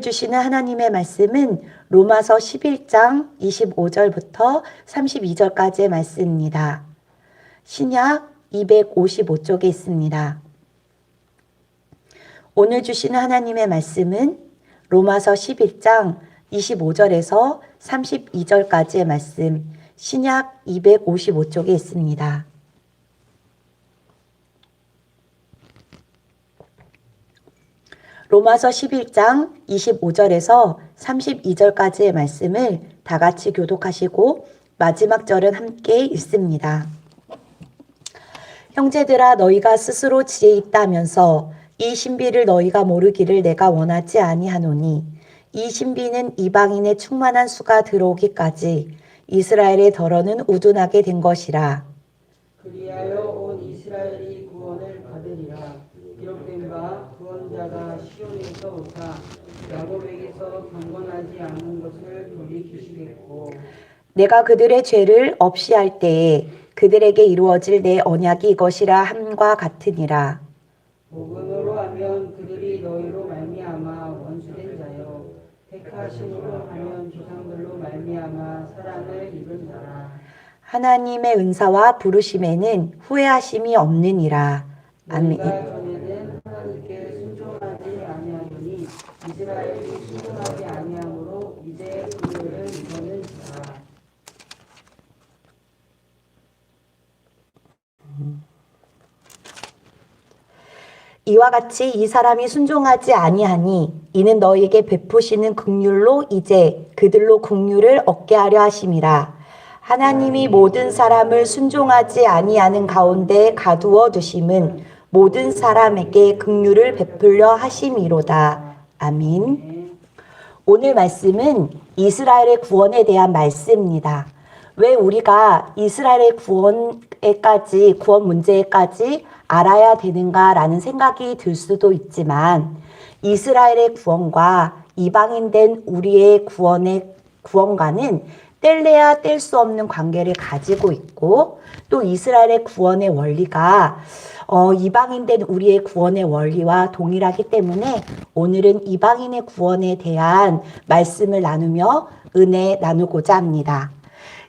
주시는 하나님의 말씀은 로마서 11장 25절부터 32절까지의 말씀입니다. 신약 255쪽에 있습니다. 오늘 주시는 하나님의 말씀은 로마서 11장 25절에서 32절까지의 말씀, 신약 255쪽에 있습니다. 로마서 11장 25절에서 32절까지의 말씀을 다 같이 교독하시고 마지막 절은 함께 읽습니다. 형제들아, 너희가 스스로 지혜 있다면서 이 신비를 너희가 모르기를 내가 원하지 아니하노니, 이 신비는 이방인의 충만한 수가 들어오기까지 이스라엘의 덜어는 우둔하게 된 것이라. 그리하여 온 이스라엘이 구원을 받으리라. 기록된 바 구원자가 시온에서 오사 야곱에게서 경건하지 않은 것을 돌이키시겠고, 내가 그들의 죄를 없이 할 때에 그들에게 이루어질 내 언약이 이것이라 함과 같으니라. 복음으로 하면 그들이 너희로 말미암아 원수된 자요, 택하심으로 하면 조상들로 말미암아 사랑을 입은 자라. 하나님의 은사와 부르심에는 후회하심이 없느니라. 아멘. 너희가 전에는 하나님께 순종하지 아니하더니 이스라엘이 순종하지 아니하므로 이제 그들을 이거는 자라. 이와 같이 이 사람이 순종하지 아니하니 이는 너희에게 베푸시는 긍휼로 이제 그들로 긍휼을 얻게 하려 하심이라. 하나님이 모든 사람을 순종하지 아니하는 가운데 가두어 두심은 모든 사람에게 긍휼을 베풀려 하심이로다. 아멘. 오늘 말씀은 이스라엘의 구원에 대한 말씀입니다. 왜 우리가 이스라엘의 구원 문제까지 알아야 되는가라는 생각이 들 수도 있지만, 이스라엘의 구원과 이방인된 우리의 구원과는 뗄래야 뗄 수 없는 관계를 가지고 있고, 또 이스라엘의 구원의 원리가 이방인된 우리의 구원의 원리와 동일하기 때문에 오늘은 이방인의 구원에 대한 말씀을 나누며 은혜 나누고자 합니다.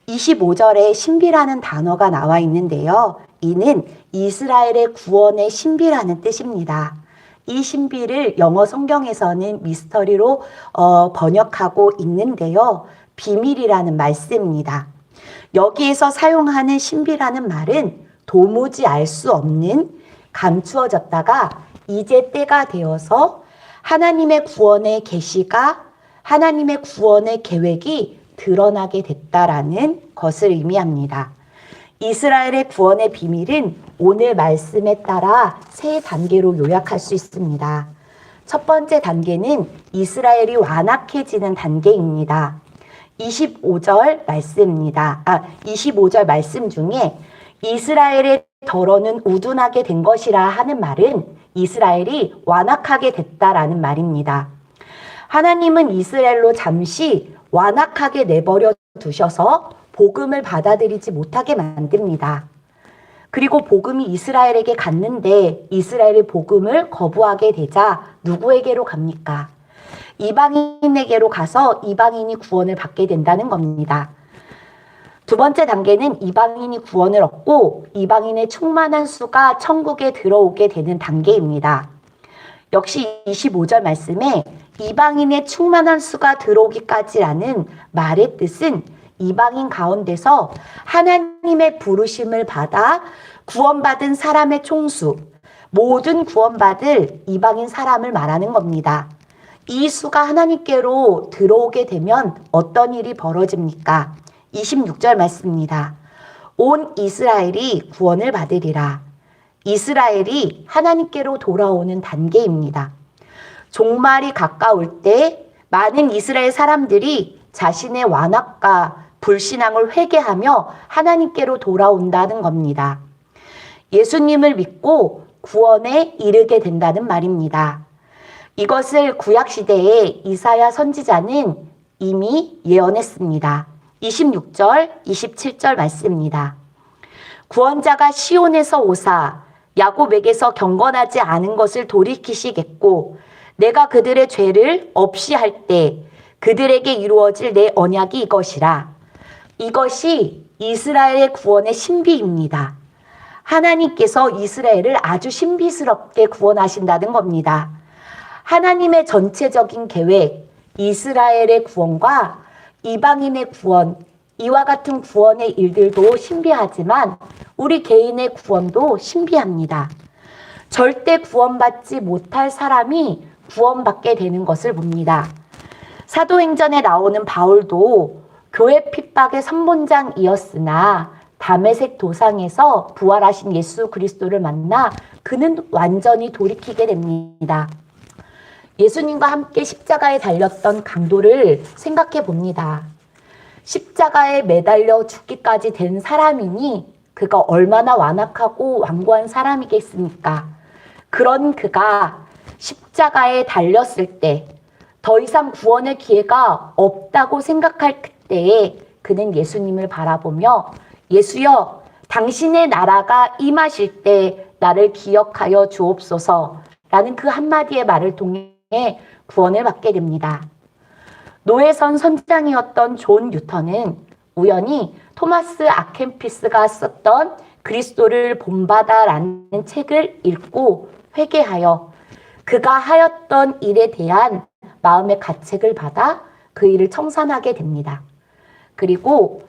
25절에 신비라는 단어가 나와 있는데요. 이는 이스라엘의 구원의 신비라는 뜻입니다. 이 신비를 영어 성경에서는 미스터리로 번역하고 있는데요. 비밀이라는 말씀입니다. 여기에서 사용하는 신비라는 말은 도무지 알 수 없는, 감추어졌다가 이제 때가 되어서 하나님의 구원의 계시가, 하나님의 구원의 계획이 드러나게 됐다라는 것을 의미합니다. 이스라엘의 구원의 비밀은 오늘 말씀에 따라 세 단계로 요약할 수 있습니다. 첫 번째 단계는 이스라엘이 완악해지는 단계입니다. 25절 말씀입니다. 25절 말씀 중에 이스라엘의 덜어는 우둔하게 된 것이라 하는 말은 이스라엘이 완악하게 됐다라는 말입니다. 하나님은 이스라엘로 잠시 완악하게 내버려 두셔서 복음을 받아들이지 못하게 만듭니다. 그리고 복음이 이스라엘에게 갔는데 이스라엘이 복음을 거부하게 되자 누구에게로 갑니까? 이방인에게로 가서 이방인이 구원을 받게 된다는 겁니다. 두 번째 단계는 이방인이 구원을 얻고 이방인의 충만한 수가 천국에 들어오게 되는 단계입니다. 역시 25절 말씀에 이방인의 충만한 수가 들어오기까지라는 말의 뜻은 이방인 가운데서 하나님의 부르심을 받아 구원받은 사람의 총수, 모든 구원받을 이방인 사람을 말하는 겁니다. 이 수가 하나님께로 들어오게 되면 어떤 일이 벌어집니까? 26절 말씀입니다. 온 이스라엘이 구원을 받으리라. 이스라엘이 하나님께로 돌아오는 단계입니다. 종말이 가까울 때 많은 이스라엘 사람들이 자신의 완악과 불신앙을 회개하며 하나님께로 돌아온다는 겁니다. 예수님을 믿고 구원에 이르게 된다는 말입니다. 이것을 구약시대에 이사야 선지자는 이미 예언했습니다. 26절, 27절 말씀입니다. 구원자가 시온에서 오사 야곱에게서 경건하지 않은 것을 돌이키시겠고 내가 그들의 죄를 없이 할 때 그들에게 이루어질 내 언약이 이것이라. 이것이 이스라엘의 구원의 신비입니다. 하나님께서 이스라엘을 아주 신비스럽게 구원하신다는 겁니다. 하나님의 전체적인 계획, 이스라엘의 구원과 이방인의 구원, 이와 같은 구원의 일들도 신비하지만 우리 개인의 구원도 신비합니다. 절대 구원받지 못할 사람이 구원받게 되는 것을 봅니다. 사도행전에 나오는 바울도 교회 핍박의 선본장이었으나 다메섹 도상에서 부활하신 예수 그리스도를 만나 그는 완전히 돌이키게 됩니다. 예수님과 함께 십자가에 달렸던 강도를 생각해 봅니다. 십자가에 매달려 죽기까지 된 사람이니 그가 얼마나 완악하고 완고한 사람이겠습니까? 그런 그가 십자가에 달렸을 때 더 이상 구원의 기회가 없다고 생각할 그때에 그는 예수님을 바라보며 예수여, 당신의 나라가 임하실 때 나를 기억하여 주옵소서 라는 그 한마디의 말을 통해 구원을 받게 됩니다. 노예선 선장이었던 존 뉴턴은 우연히 토마스 아켄피스가 썼던 그리스도를 본받아라는 책을 읽고 회개하여 그가 하였던 일에 대한 마음의 가책을 받아 그 일을 청산하게 됩니다. 그리고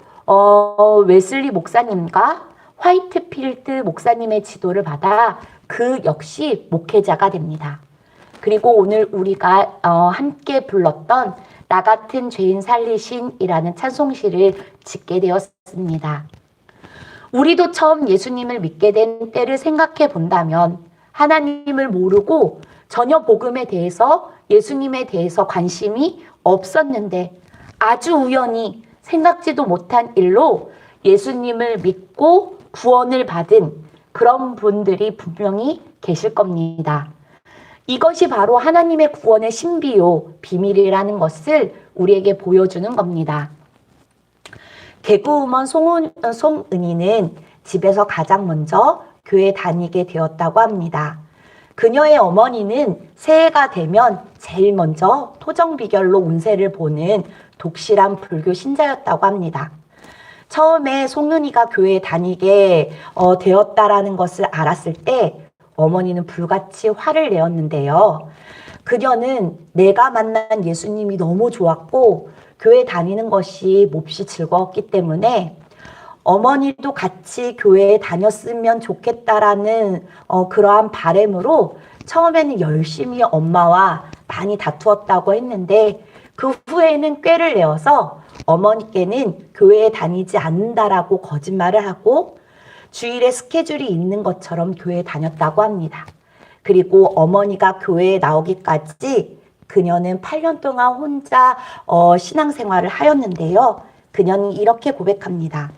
웨슬리 목사님과 화이트필드 목사님의 지도를 받아 그 역시 목회자가 됩니다. 그리고 오늘 우리가 함께 불렀던 나 같은 죄인 살리신이라는 찬송시를 짓게 되었습니다. 우리도 처음 예수님을 믿게 된 때를 생각해 본다면 하나님을 모르고 전혀 복음에 대해서 예수님에 대해서 관심이 없었는데 아주 우연히 생각지도 못한 일로 예수님을 믿고 구원을 받은 그런 분들이 분명히 계실 겁니다. 이것이 바로 하나님의 구원의 신비요, 비밀이라는 것을 우리에게 보여주는 겁니다. 개그우먼 송은이는 집에서 가장 먼저 교회 다니게 되었다고 합니다. 그녀의 어머니는 새해가 되면 제일 먼저 토정비결로 운세를 보는 독실한 불교 신자였다고 합니다. 처음에 송은이가 교회에 다니게 되었다라는 것을 알았을 때 어머니는 불같이 화를 내었는데요. 그녀는 내가 만난 예수님이 너무 좋았고 교회 다니는 것이 몹시 즐거웠기 때문에 어머니도 같이 교회에 다녔으면 좋겠다라는 그러한 바람으로 처음에는 열심히 엄마와 많이 다투었다고 했는데 그 후에는 꾀를 내어서 어머니께는 교회에 다니지 않는다라고 거짓말을 하고 주일에 스케줄이 있는 것처럼 교회에 다녔다고 합니다. 그리고 어머니가 교회에 나오기까지 그녀는 8년 동안 혼자 신앙생활을 하였는데요. 그녀는 이렇게 고백합니다.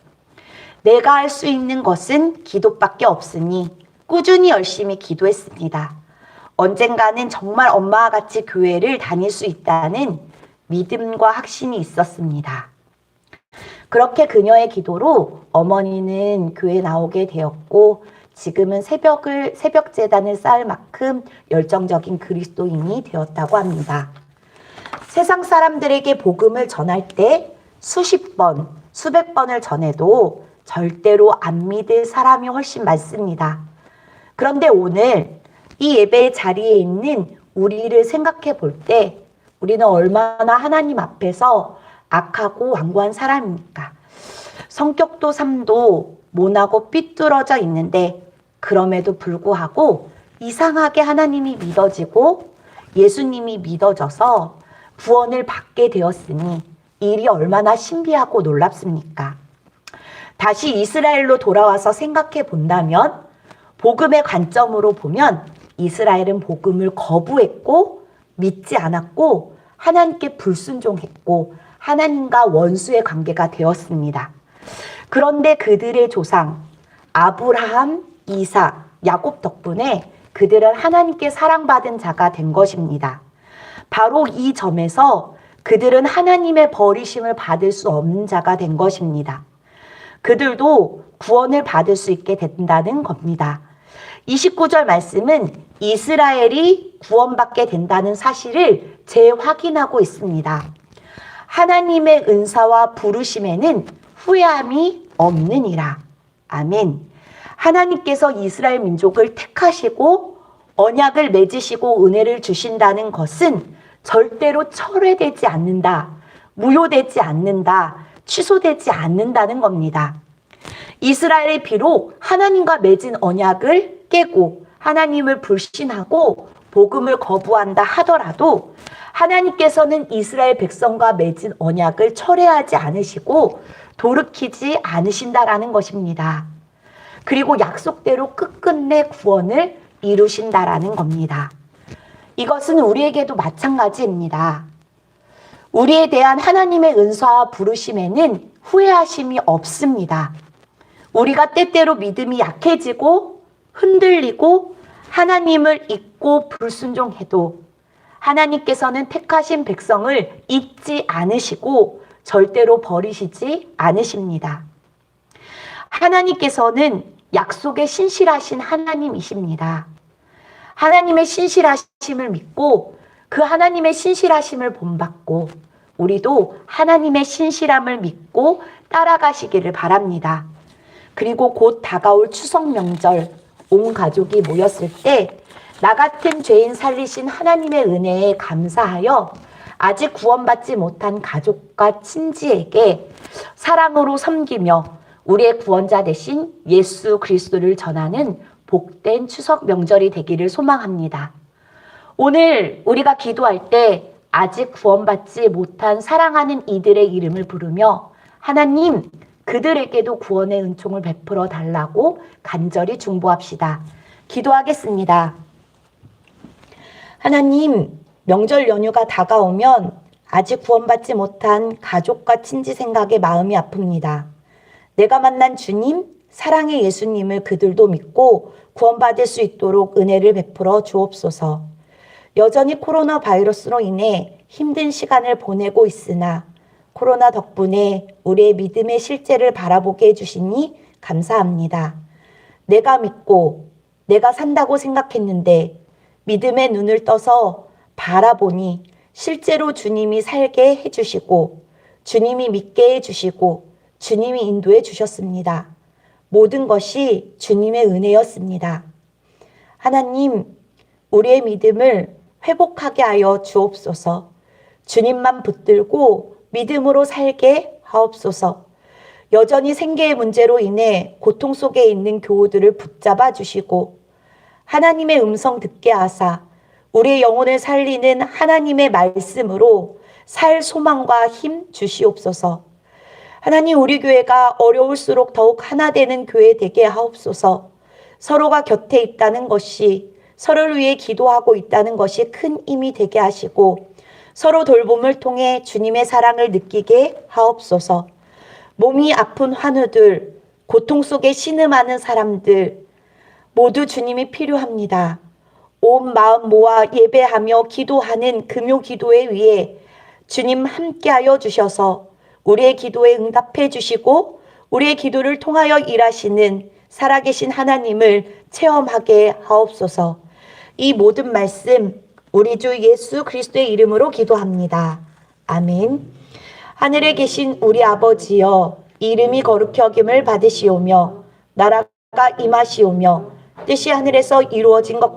내가 할 수 있는 것은 기도밖에 없으니 꾸준히 열심히 기도했습니다. 언젠가는 정말 엄마와 같이 교회를 다닐 수 있다는 믿음과 확신이 있었습니다. 그렇게 그녀의 기도로 어머니는 교회에 나오게 되었고 지금은 새벽 제단을 쌓을 만큼 열정적인 그리스도인이 되었다고 합니다. 세상 사람들에게 복음을 전할 때 수십 번, 수백 번을 전해도 절대로 안 믿을 사람이 훨씬 많습니다. 그런데 오늘 이 예배의 자리에 있는 우리를 생각해 볼 때 우리는 얼마나 하나님 앞에서 악하고 완고한 사람입니까? 성격도 삶도 모나고 삐뚤어져 있는데 그럼에도 불구하고 이상하게 하나님이 믿어지고 예수님이 믿어져서 구원을 받게 되었으니 일이 얼마나 신비하고 놀랍습니까? 다시 이스라엘로 돌아와서 생각해 본다면 복음의 관점으로 보면 이스라엘은 복음을 거부했고 믿지 않았고 하나님께 불순종했고 하나님과 원수의 관계가 되었습니다. 그런데 그들의 조상 아브라함, 이삭, 야곱 덕분에 그들은 하나님께 사랑받은 자가 된 것입니다. 바로 이 점에서 그들은 하나님의 버리심을 받을 수 없는 자가 된 것입니다. 그들도 구원을 받을 수 있게 된다는 겁니다. 29절 말씀은 이스라엘이 구원받게 된다는 사실을 재확인하고 있습니다. 하나님의 은사와 부르심에는 후회함이 없느니라. 아멘. 하나님께서 이스라엘 민족을 택하시고 언약을 맺으시고 은혜를 주신다는 것은 절대로 철회되지 않는다, 무효되지 않는다, 취소되지 않는다는 겁니다. 이스라엘이 비록 하나님과 맺은 언약을 깨고 하나님을 불신하고 복음을 거부한다 하더라도 하나님께서는 이스라엘 백성과 맺은 언약을 철회하지 않으시고 돌이키지 않으신다라는 것입니다. 그리고 약속대로 끝끝내 구원을 이루신다라는 겁니다. 이것은 우리에게도 마찬가지입니다. 우리에 대한 하나님의 은사와 부르심에는 후회하심이 없습니다. 우리가 때때로 믿음이 약해지고 흔들리고 하나님을 잊고 불순종해도 하나님께서는 택하신 백성을 잊지 않으시고 절대로 버리시지 않으십니다. 하나님께서는 약속에 신실하신 하나님이십니다. 하나님의 신실하심을 믿고 그 하나님의 신실하심을 본받고 우리도 하나님의 신실함을 믿고 따라가시기를 바랍니다. 그리고 곧 다가올 추석 명절 온 가족이 모였을 때 나 같은 죄인 살리신 하나님의 은혜에 감사하여 아직 구원받지 못한 가족과 친지에게 사랑으로 섬기며 우리의 구원자 되신 예수 그리스도를 전하는 복된 추석 명절이 되기를 소망합니다. 오늘 우리가 기도할 때 아직 구원받지 못한 사랑하는 이들의 이름을 부르며 하나님, 그들에게도 구원의 은총을 베풀어 달라고 간절히 중보합시다. 기도하겠습니다. 하나님, 명절 연휴가 다가오면 아직 구원받지 못한 가족과 친지 생각에 마음이 아픕니다. 내가 만난 주님, 사랑의 예수님을 그들도 믿고 구원받을 수 있도록 은혜를 베풀어 주옵소서. 여전히 코로나 바이러스로 인해 힘든 시간을 보내고 있으나 코로나 덕분에 우리의 믿음의 실제를 바라보게 해주시니 감사합니다. 내가 믿고 내가 산다고 생각했는데 믿음의 눈을 떠서 바라보니 실제로 주님이 살게 해주시고 주님이 믿게 해주시고 주님이 인도해 주셨습니다. 모든 것이 주님의 은혜였습니다. 하나님, 우리의 믿음을 회복하게 하여 주옵소서. 주님만 붙들고 믿음으로 살게 하옵소서. 여전히 생계의 문제로 인해 고통 속에 있는 교우들을 붙잡아 주시고 하나님의 음성 듣게 하사 우리의 영혼을 살리는 하나님의 말씀으로 살 소망과 힘 주시옵소서. 하나님, 우리 교회가 어려울수록 더욱 하나 되는 교회 되게 하옵소서. 서로가 곁에 있다는 것이, 서로를 위해 기도하고 있다는 것이 큰 힘이 되게 하시고 서로 돌봄을 통해 주님의 사랑을 느끼게 하옵소서. 몸이 아픈 환우들, 고통 속에 신음하는 사람들 모두 주님이 필요합니다. 온 마음 모아 예배하며 기도하는 금요 기도회 위에 주님 함께하여 주셔서 우리의 기도에 응답해 주시고 우리의 기도를 통하여 일하시는 살아계신 하나님을 체험하게 하옵소서. 이 모든 말씀 우리 주 예수 그리스도의 이름으로 기도합니다. 아멘. 하늘에 계신 우리 아버지여, 이름이 거룩히 여김을 받으시오며 나라가 임하시오며 뜻이 하늘에서 이루어진 것